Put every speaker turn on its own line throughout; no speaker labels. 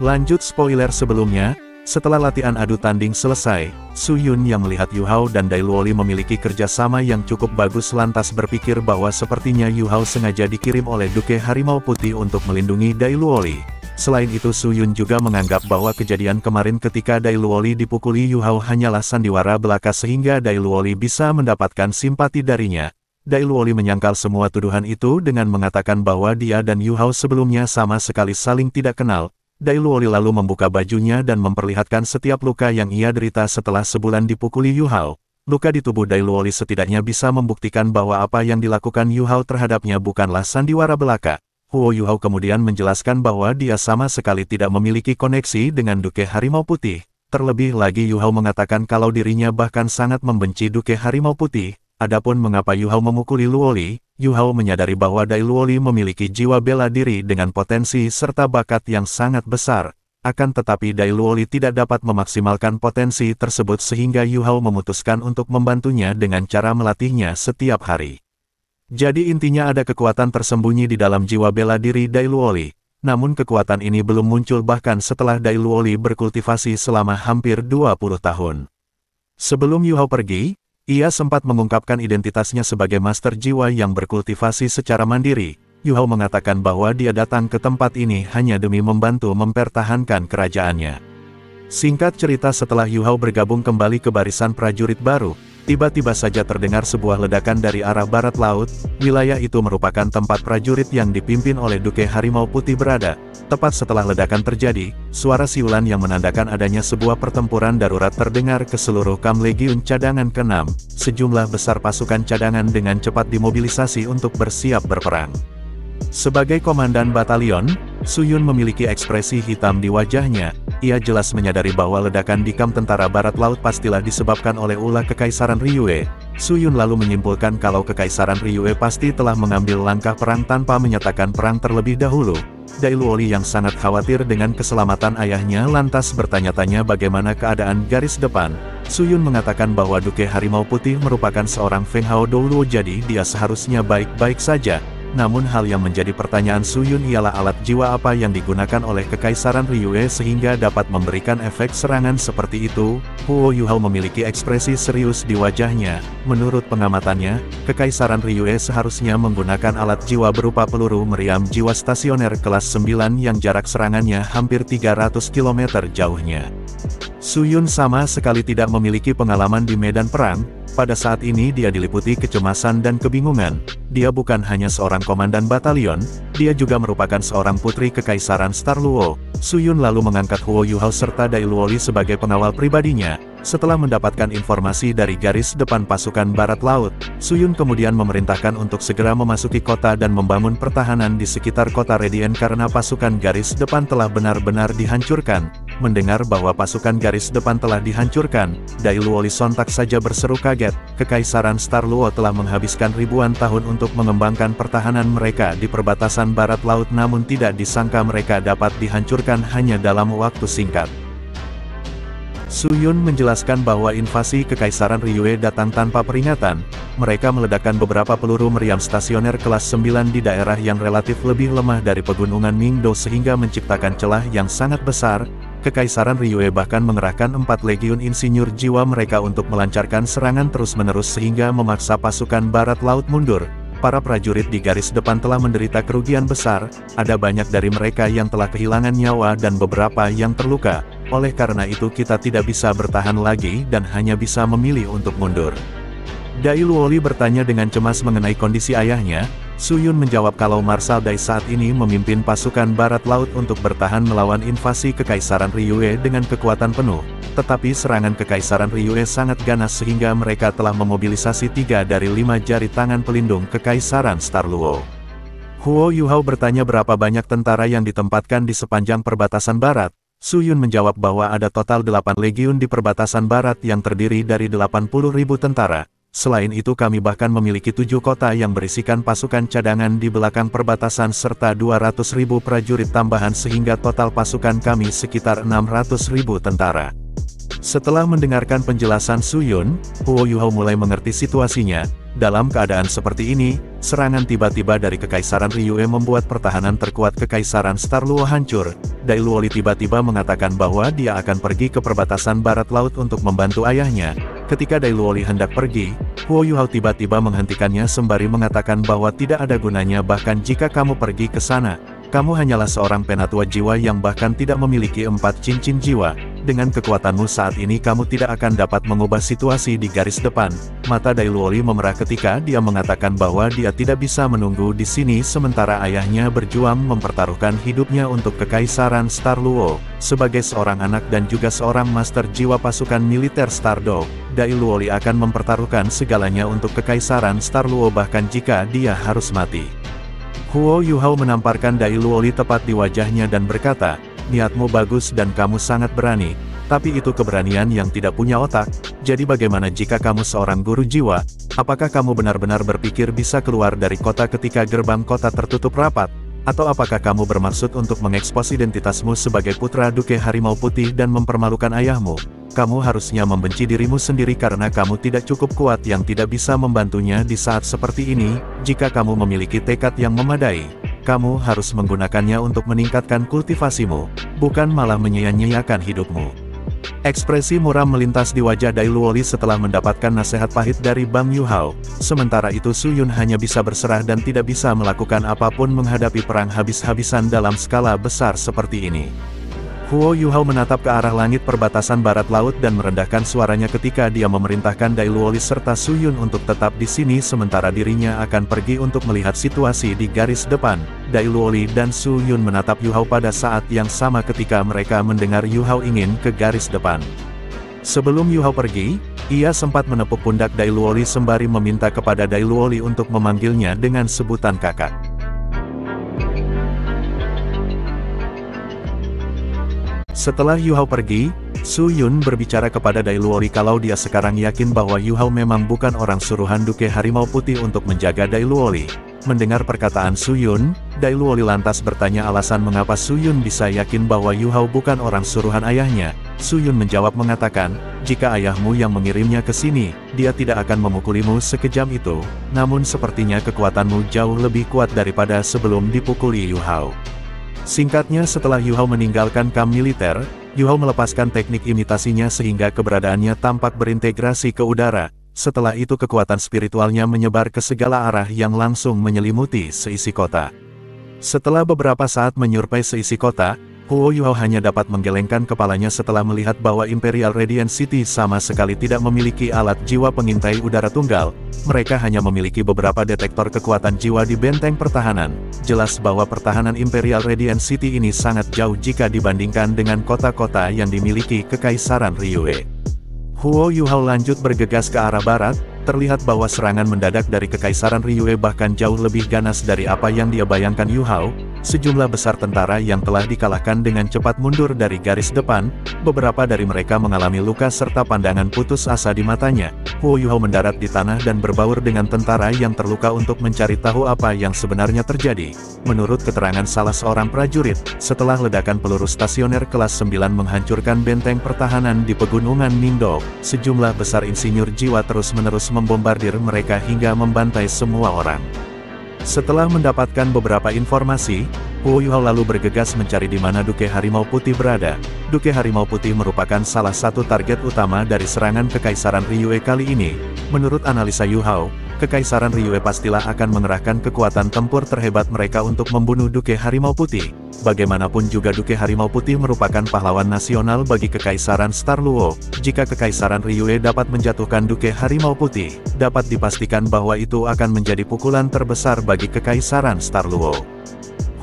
Lanjut spoiler sebelumnya, setelah latihan adu tanding selesai, Su Yun yang melihat Yu Hao dan Dai Luoli memiliki kerjasama yang cukup bagus lantas berpikir bahwa sepertinya Yu Hao sengaja dikirim oleh Duke Harimau Putih untuk melindungi Dai Luoli. Selain itu Su Yun juga menganggap bahwa kejadian kemarin ketika Dai Luoli dipukuli Yu Hao hanyalah sandiwara belaka sehingga Dai Luoli bisa mendapatkan simpati darinya. Dai Luoli menyangkal semua tuduhan itu dengan mengatakan bahwa dia dan Yu Hao sebelumnya sama sekali saling tidak kenal. Dai Luoli lalu membuka bajunya dan memperlihatkan setiap luka yang ia derita setelah sebulan dipukuli Yu Hao. Luka di tubuh Dai Luoli setidaknya bisa membuktikan bahwa apa yang dilakukan Yu Hao terhadapnya bukanlah sandiwara belaka. Huo Yu Hao kemudian menjelaskan bahwa dia sama sekali tidak memiliki koneksi dengan Duke Harimau Putih. Terlebih lagi Yu Hao mengatakan kalau dirinya bahkan sangat membenci Duke Harimau Putih. Adapun mengapa Yu Hao memukuli Luoli, Yu Hao menyadari bahwa Dai Luoli memiliki jiwa bela diri dengan potensi serta bakat yang sangat besar. Akan tetapi Dai Luoli tidak dapat memaksimalkan potensi tersebut sehingga Yu Hao memutuskan untuk membantunya dengan cara melatihnya setiap hari. Jadi intinya ada kekuatan tersembunyi di dalam jiwa bela diri Dai Luoli. Namun kekuatan ini belum muncul bahkan setelah Dai Luoli berkultivasi selama hampir 20 tahun. Sebelum Yu Hao pergi, ia sempat mengungkapkan identitasnya sebagai master jiwa yang berkultivasi secara mandiri. Yu Hao mengatakan bahwa dia datang ke tempat ini hanya demi membantu mempertahankan kerajaannya. Singkat cerita setelah Yu Hao bergabung kembali ke barisan prajurit baru, tiba-tiba saja terdengar sebuah ledakan dari arah barat laut. Wilayah itu merupakan tempat prajurit yang dipimpin oleh Duke Harimau Putih berada. Tepat setelah ledakan terjadi, suara siulan yang menandakan adanya sebuah pertempuran darurat terdengar ke seluruh kam Legiun cadangan ke-6. Sejumlah besar pasukan cadangan dengan cepat dimobilisasi untuk bersiap berperang. Sebagai komandan batalion, Su Yun memiliki ekspresi hitam di wajahnya. Ia jelas menyadari bahwa ledakan di kamp tentara barat laut pastilah disebabkan oleh ulah Kekaisaran Ryue. Su Yun lalu menyimpulkan kalau Kekaisaran Ryue pasti telah mengambil langkah perang tanpa menyatakan perang terlebih dahulu. Dai Luoli yang sangat khawatir dengan keselamatan ayahnya lantas bertanya-tanya bagaimana keadaan garis depan. Su Yun mengatakan bahwa Duke Harimau Putih merupakan seorang Feng Hao Douluo jadi dia seharusnya baik-baik saja. Namun hal yang menjadi pertanyaan Su Yun ialah alat jiwa apa yang digunakan oleh Kekaisaran Ryue sehingga dapat memberikan efek serangan seperti itu. Huo Yu Hao memiliki ekspresi serius di wajahnya. Menurut pengamatannya, Kekaisaran Ryue seharusnya menggunakan alat jiwa berupa peluru meriam jiwa stasioner kelas 9 yang jarak serangannya hampir 300 km jauhnya. Su Yun sama sekali tidak memiliki pengalaman di medan perang. Pada saat ini dia diliputi kecemasan dan kebingungan. Dia bukan hanya seorang komandan batalion, dia juga merupakan seorang putri Kekaisaran Star Luo. Su Yun lalu mengangkat Huo Yu Hao serta Dai Luoli sebagai pengawal pribadinya. Setelah mendapatkan informasi dari garis depan pasukan barat laut, Su Yun kemudian memerintahkan untuk segera memasuki kota dan membangun pertahanan di sekitar kota Redien karena pasukan garis depan telah benar-benar dihancurkan. Mendengar bahwa pasukan garis depan telah dihancurkan, Dai Luoli sontak saja berseru kaget. Kekaisaran Star Luo telah menghabiskan ribuan tahun untuk mengembangkan pertahanan mereka di perbatasan barat laut namun tidak disangka mereka dapat dihancurkan hanya dalam waktu singkat. Su Yun menjelaskan bahwa invasi Kekaisaran Ryue datang tanpa peringatan. Mereka meledakkan beberapa peluru meriam stasioner kelas 9 di daerah yang relatif lebih lemah dari pegunungan Mingdo sehingga menciptakan celah yang sangat besar. Kekaisaran Ryue bahkan mengerahkan 4 legiun insinyur jiwa mereka untuk melancarkan serangan terus-menerus sehingga memaksa pasukan barat laut mundur. Para prajurit di garis depan telah menderita kerugian besar, ada banyak dari mereka yang telah kehilangan nyawa dan beberapa yang terluka. Oleh karena itu kita tidak bisa bertahan lagi dan hanya bisa memilih untuk mundur. Dai Luoli bertanya dengan cemas mengenai kondisi ayahnya. Su Yun menjawab kalau Marshal Dai saat ini memimpin pasukan barat laut untuk bertahan melawan invasi Kekaisaran Ryue dengan kekuatan penuh. Tetapi serangan Kekaisaran Ryue sangat ganas sehingga mereka telah memobilisasi 3 dari 5 jari tangan pelindung Kekaisaran Star Luo. Huo Yu Hao bertanya berapa banyak tentara yang ditempatkan di sepanjang perbatasan barat. Su Yun menjawab bahwa ada total 8 legiun di perbatasan barat yang terdiri dari 80.000 tentara. Selain itu kami bahkan memiliki 7 kota yang berisikan pasukan cadangan di belakang perbatasan serta 200.000 prajurit tambahan sehingga total pasukan kami sekitar 600.000 tentara. Setelah mendengarkan penjelasan Su Yun, Huo Yuhao mulai mengerti situasinya. Dalam keadaan seperti ini, serangan tiba-tiba dari Kekaisaran Ryue membuat pertahanan terkuat Kekaisaran Star Luo hancur. Dai Luoli tiba-tiba mengatakan bahwa dia akan pergi ke perbatasan barat laut untuk membantu ayahnya. Ketika Dai Luoli hendak pergi, Huo Yuhao tiba-tiba menghentikannya sembari mengatakan bahwa tidak ada gunanya bahkan jika kamu pergi ke sana. Kamu hanyalah seorang penatua jiwa yang bahkan tidak memiliki 4 cincin jiwa. Dengan kekuatanmu saat ini kamu tidak akan dapat mengubah situasi di garis depan. Mata Dai Luoli memerah ketika dia mengatakan bahwa dia tidak bisa menunggu di sini sementara ayahnya berjuang mempertaruhkan hidupnya untuk Kekaisaran Star Luo. Sebagai seorang anak dan juga seorang master jiwa pasukan militer Star Dog, Dai Luoli akan mempertaruhkan segalanya untuk Kekaisaran Star Luo bahkan jika dia harus mati. Huo Yuhao menamparkan Dai Luoli tepat di wajahnya dan berkata, niatmu bagus dan kamu sangat berani, tapi itu keberanian yang tidak punya otak. Jadi bagaimana jika kamu seorang guru jiwa? Apakah kamu benar-benar berpikir bisa keluar dari kota ketika gerbang kota tertutup rapat? Atau apakah kamu bermaksud untuk mengekspos identitasmu sebagai putra Duke Harimau Putih dan mempermalukan ayahmu? Kamu harusnya membenci dirimu sendiri karena kamu tidak cukup kuat yang tidak bisa membantunya di saat seperti ini. Jika kamu memiliki tekad yang memadai, kamu harus menggunakannya untuk meningkatkan kultivasimu, bukan malah menyia-nyiakan hidupmu. Ekspresi muram melintas di wajah Dai Luoli setelah mendapatkan nasihat pahit dari Bang Yuhao. Sementara itu Su Yun hanya bisa berserah dan tidak bisa melakukan apapun menghadapi perang habis-habisan dalam skala besar seperti ini. Huo Yuhao menatap ke arah langit perbatasan barat laut dan merendahkan suaranya ketika dia memerintahkan Dai Luoli serta Su Yun untuk tetap di sini sementara dirinya akan pergi untuk melihat situasi di garis depan. Dai Luoli dan Su Yun menatap Yuhao pada saat yang sama ketika mereka mendengar Yuhao ingin ke garis depan. Sebelum Yuhao pergi, ia sempat menepuk pundak Dai Luoli sembari meminta kepada Dai Luoli untuk memanggilnya dengan sebutan kakak. Setelah Yuhao pergi, Su Yun berbicara kepada Dai Luoli kalau dia sekarang yakin bahwa Yuhao memang bukan orang suruhan Duke Harimau Putih untuk menjaga Dai Luoli. Mendengar perkataan Su Yun, Dai Luoli lantas bertanya alasan mengapa Su Yun bisa yakin bahwa Yuhao bukan orang suruhan ayahnya. Su Yun menjawab mengatakan, jika ayahmu yang mengirimnya ke sini, dia tidak akan memukulimu sekejam itu. Namun sepertinya kekuatanmu jauh lebih kuat daripada sebelum dipukuli Yuhao. Singkatnya setelah Yuhao meninggalkan kamp militer, Yuhao melepaskan teknik imitasinya sehingga keberadaannya tampak berintegrasi ke udara. Setelah itu kekuatan spiritualnya menyebar ke segala arah yang langsung menyelimuti seisi kota. Setelah beberapa saat menyurvei seisi kota, Huo Yuhao hanya dapat menggelengkan kepalanya setelah melihat bahwa Imperial Radiant City sama sekali tidak memiliki alat jiwa pengintai udara tunggal. Mereka hanya memiliki beberapa detektor kekuatan jiwa di benteng pertahanan. Jelas bahwa pertahanan Imperial Radiant City ini sangat jauh jika dibandingkan dengan kota-kota yang dimiliki Kekaisaran Ryue. Huo Yuhao lanjut bergegas ke arah barat. Terlihat bahwa serangan mendadak dari Kekaisaran Ryue bahkan jauh lebih ganas dari apa yang dia bayangkan Yuhao. Sejumlah besar tentara yang telah dikalahkan dengan cepat mundur dari garis depan, beberapa dari mereka mengalami luka serta pandangan putus asa di matanya. Huo Yuhao mendarat di tanah dan berbaur dengan tentara yang terluka untuk mencari tahu apa yang sebenarnya terjadi. Menurut keterangan salah seorang prajurit, setelah ledakan peluru stasioner kelas 9 menghancurkan benteng pertahanan di pegunungan Ningdo, sejumlah besar insinyur jiwa terus-menerus membombardir mereka hingga membantai semua orang. Setelah mendapatkan beberapa informasi, Huo Yuhao lalu bergegas mencari di mana Duke Harimau Putih berada. Duke Harimau Putih merupakan salah satu target utama dari serangan Kekaisaran Ryue kali ini. Menurut analisa Yuhao, Kekaisaran Ryue pastilah akan mengerahkan kekuatan tempur terhebat mereka untuk membunuh Duke Harimau Putih. Bagaimanapun juga Duke Harimau Putih merupakan pahlawan nasional bagi Kekaisaran Star Luo. Jika Kekaisaran Ryue dapat menjatuhkan Duke Harimau Putih, dapat dipastikan bahwa itu akan menjadi pukulan terbesar bagi Kekaisaran Star Luo.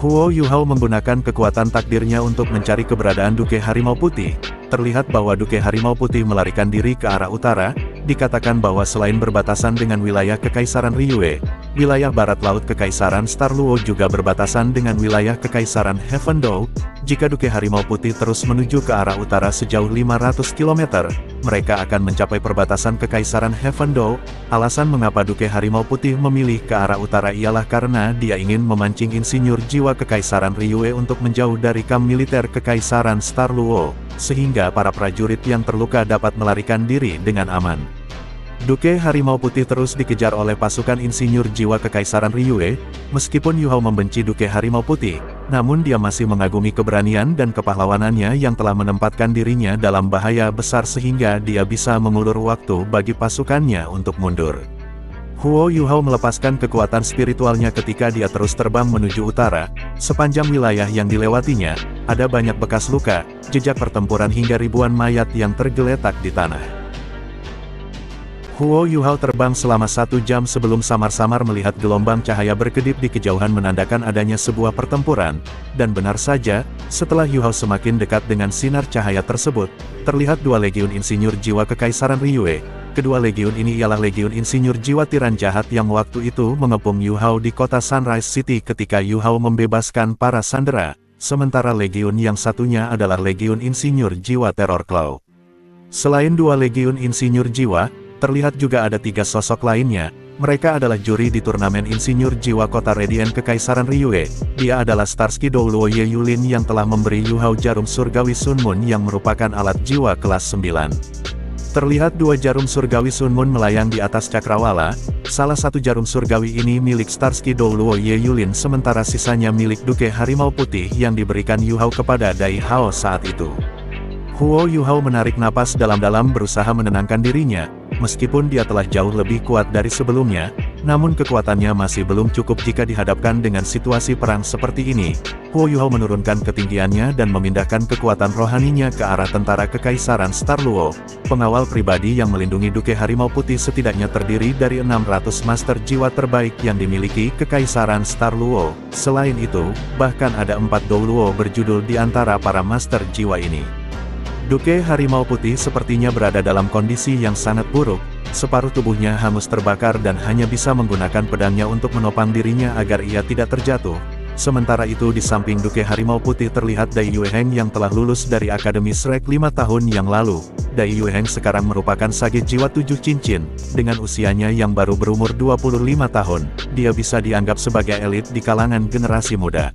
Huo Yuhao menggunakan kekuatan takdirnya untuk mencari keberadaan Duke Harimau Putih. Terlihat bahwa Duke Harimau Putih melarikan diri ke arah utara. Dikatakan bahwa selain berbatasan dengan wilayah Kekaisaran Ryue, wilayah barat laut Kekaisaran Starluo juga berbatasan dengan wilayah Kekaisaran Heavendoe. Jika Duke Harimau Putih terus menuju ke arah utara sejauh 500 km, mereka akan mencapai perbatasan Kekaisaran Heavendoe. Alasan mengapa Duke Harimau Putih memilih ke arah utara ialah karena dia ingin memancing insinyur jiwa Kekaisaran Ryue untuk menjauh dari kamp militer Kekaisaran Starluo, sehingga para prajurit yang terluka dapat melarikan diri dengan aman. Duke Harimau Putih terus dikejar oleh pasukan insinyur jiwa Kekaisaran Ryue. Meskipun Yu Hao membenci Duke Harimau Putih, namun dia masih mengagumi keberanian dan kepahlawanannya yang telah menempatkan dirinya dalam bahaya besar sehingga dia bisa mengulur waktu bagi pasukannya untuk mundur. Huo Yu Hao melepaskan kekuatan spiritualnya ketika dia terus terbang menuju utara. Sepanjang wilayah yang dilewatinya, ada banyak bekas luka, jejak pertempuran hingga ribuan mayat yang tergeletak di tanah. Huo Yu Hao terbang selama 1 jam sebelum samar-samar melihat gelombang cahaya berkedip di kejauhan menandakan adanya sebuah pertempuran, dan benar saja, setelah Yu Hao semakin dekat dengan sinar cahaya tersebut, terlihat 2 legiun insinyur jiwa Kekaisaran Ryue. Kedua legiun ini ialah legiun insinyur jiwa tiran jahat yang waktu itu mengepung Yu Hao di kota Sunrise City ketika Yu Hao membebaskan para sandera, sementara legiun yang satunya adalah legiun insinyur jiwa Terror Claw. Selain 2 legiun insinyur jiwa, terlihat juga ada 3 sosok lainnya. Mereka adalah juri di turnamen insinyur jiwa kota Radiant Kekaisaran Ryue. Dia adalah Starsky Douluo Ye Yulin yang telah memberi Yu Hao jarum surgawi Sun Moon yang merupakan alat jiwa kelas 9. Terlihat 2 jarum surgawi Sun Moon melayang di atas cakrawala. Salah satu jarum surgawi ini milik Starsky Douluo Ye Yulin sementara sisanya milik Duke Harimau Putih yang diberikan Yu Hao kepada Dai Hao saat itu. Huo Yu Hao menarik napas dalam-dalam berusaha menenangkan dirinya. Meskipun dia telah jauh lebih kuat dari sebelumnya, namun kekuatannya masih belum cukup jika dihadapkan dengan situasi perang seperti ini. Huo Yu Hao menurunkan ketinggiannya dan memindahkan kekuatan rohaninya ke arah tentara Kekaisaran Starluo. Pengawal pribadi yang melindungi Duke Harimau Putih setidaknya terdiri dari 600 master jiwa terbaik yang dimiliki Kekaisaran Starluo. Selain itu, bahkan ada 4 Douluo berjudul di antara para master jiwa ini. Duke Harimau Putih sepertinya berada dalam kondisi yang sangat buruk, separuh tubuhnya hangus terbakar dan hanya bisa menggunakan pedangnya untuk menopang dirinya agar ia tidak terjatuh. Sementara itu di samping Duke Harimau Putih terlihat Dai Yueheng yang telah lulus dari Akademi Shrek 5 tahun yang lalu. Dai Yueheng sekarang merupakan sage jiwa 7 cincin, dengan usianya yang baru berumur 25 tahun, dia bisa dianggap sebagai elit di kalangan generasi muda.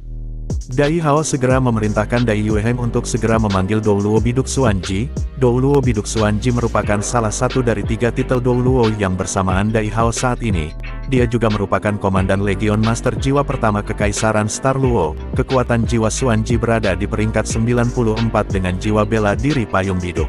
Dai Hao segera memerintahkan Dai Yueheng untuk segera memanggil Douluo Biduk Xuanji. Douluo Biduk Xuanji merupakan salah satu dari 3 titel Douluo yang bersamaan Dai Hao saat ini. Dia juga merupakan komandan Legion Master Jiwa pertama Kekaisaran Starluo. Kekuatan jiwa Xuanji berada di peringkat 94 dengan jiwa bela diri payung biduk.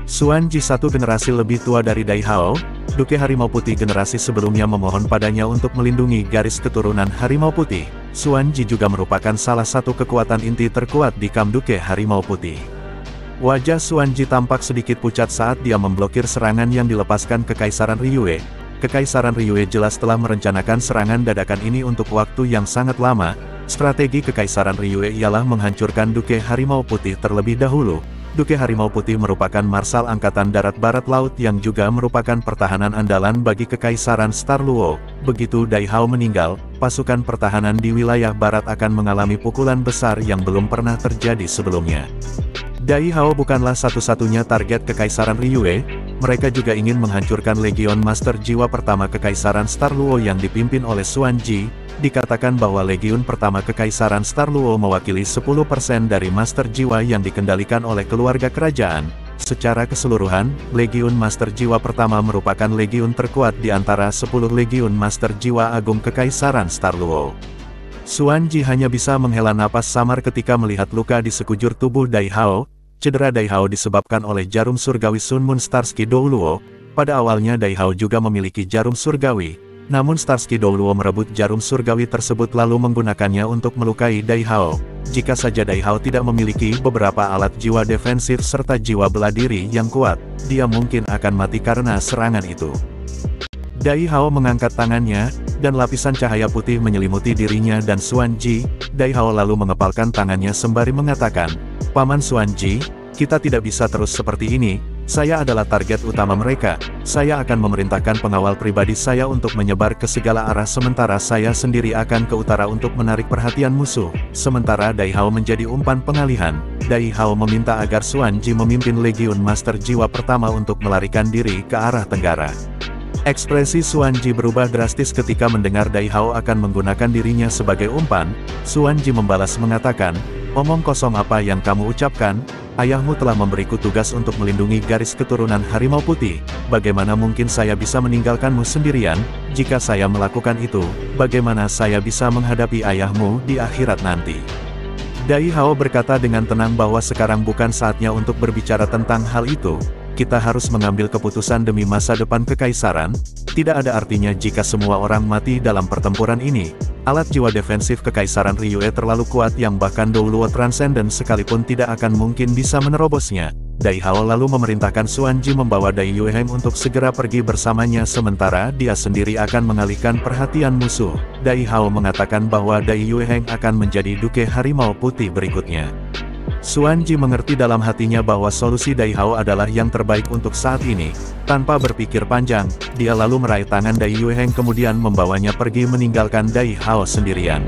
Xuanji 1 generasi lebih tua dari Dai Hao. Duke Harimau Putih generasi sebelumnya memohon padanya untuk melindungi garis keturunan Harimau Putih. Xuanji juga merupakan salah satu kekuatan inti terkuat di kamp Duke Harimau Putih. Wajah Xuanji tampak sedikit pucat saat dia memblokir serangan yang dilepaskan Kekaisaran Ryue. Kekaisaran Ryue jelas telah merencanakan serangan dadakan ini untuk waktu yang sangat lama. Strategi Kekaisaran Ryue ialah menghancurkan Duke Harimau Putih terlebih dahulu. Duke Harimau Putih merupakan Marsal Angkatan Darat Barat Laut yang juga merupakan pertahanan andalan bagi Kekaisaran Starluo. Begitu Dai Hao meninggal, pasukan pertahanan di wilayah barat akan mengalami pukulan besar yang belum pernah terjadi sebelumnya. Dai Hao bukanlah satu-satunya target Kekaisaran Ryue, mereka juga ingin menghancurkan Legion Master Jiwa pertama Kekaisaran Starluo yang dipimpin oleh Xuanji. Dikatakan bahwa Legiun pertama Kekaisaran Starluo mewakili 10% dari Master Jiwa yang dikendalikan oleh keluarga kerajaan. Secara keseluruhan, Legiun Master Jiwa pertama merupakan legiun terkuat di antara 10 Legiun Master Jiwa Agung Kekaisaran Starluo. Xuanji hanya bisa menghela napas samar ketika melihat luka di sekujur tubuh Dai Hao. Cedera Dai Hao disebabkan oleh jarum surgawi Sun Moon Starsky Douluo. Pada awalnya Dai Hao juga memiliki jarum surgawi. Namun Starsky Douluo merebut jarum surgawi tersebut lalu menggunakannya untuk melukai Dai Hao. Jika saja Dai Hao tidak memiliki beberapa alat jiwa defensif serta jiwa bela diri yang kuat, dia mungkin akan mati karena serangan itu. Dai Hao mengangkat tangannya, dan lapisan cahaya putih menyelimuti dirinya dan Xuanji. Dai Hao lalu mengepalkan tangannya sembari mengatakan, "Paman Xuanji, kita tidak bisa terus seperti ini." Saya adalah target utama mereka. Saya akan memerintahkan pengawal pribadi saya untuk menyebar ke segala arah sementara saya sendiri akan ke utara untuk menarik perhatian musuh. Sementara Dai Hao menjadi umpan pengalihan, Dai Hao meminta agar Xuan Ji memimpin Legiun Master Jiwa pertama untuk melarikan diri ke arah tenggara. Ekspresi Xuan Ji berubah drastis ketika mendengar Dai Hao akan menggunakan dirinya sebagai umpan. Xuan Ji membalas mengatakan, "Omong kosong apa yang kamu ucapkan? Ayahmu telah memberiku tugas untuk melindungi garis keturunan Harimau Putih. Bagaimana mungkin saya bisa meninggalkanmu sendirian? Jika saya melakukan itu, bagaimana saya bisa menghadapi ayahmu di akhirat nanti?" Dai Hao berkata dengan tenang bahwa sekarang bukan saatnya untuk berbicara tentang hal itu. Kita harus mengambil keputusan demi masa depan kekaisaran. Tidak ada artinya jika semua orang mati dalam pertempuran ini. Alat jiwa defensif kekaisaran Ryue terlalu kuat yang bahkan Douluo Transcendent sekalipun tidak akan mungkin bisa menerobosnya. Dai Hao lalu memerintahkan Xuan Ji membawa Dai Yueheng untuk segera pergi bersamanya sementara dia sendiri akan mengalihkan perhatian musuh. Dai Hao mengatakan bahwa Dai Yueheng akan menjadi Duke Harimau Putih berikutnya. Xuan Ji mengerti dalam hatinya bahwa solusi Dai Hao adalah yang terbaik untuk saat ini. Tanpa berpikir panjang, dia lalu meraih tangan Dai Yueheng kemudian membawanya pergi meninggalkan Dai Hao sendirian.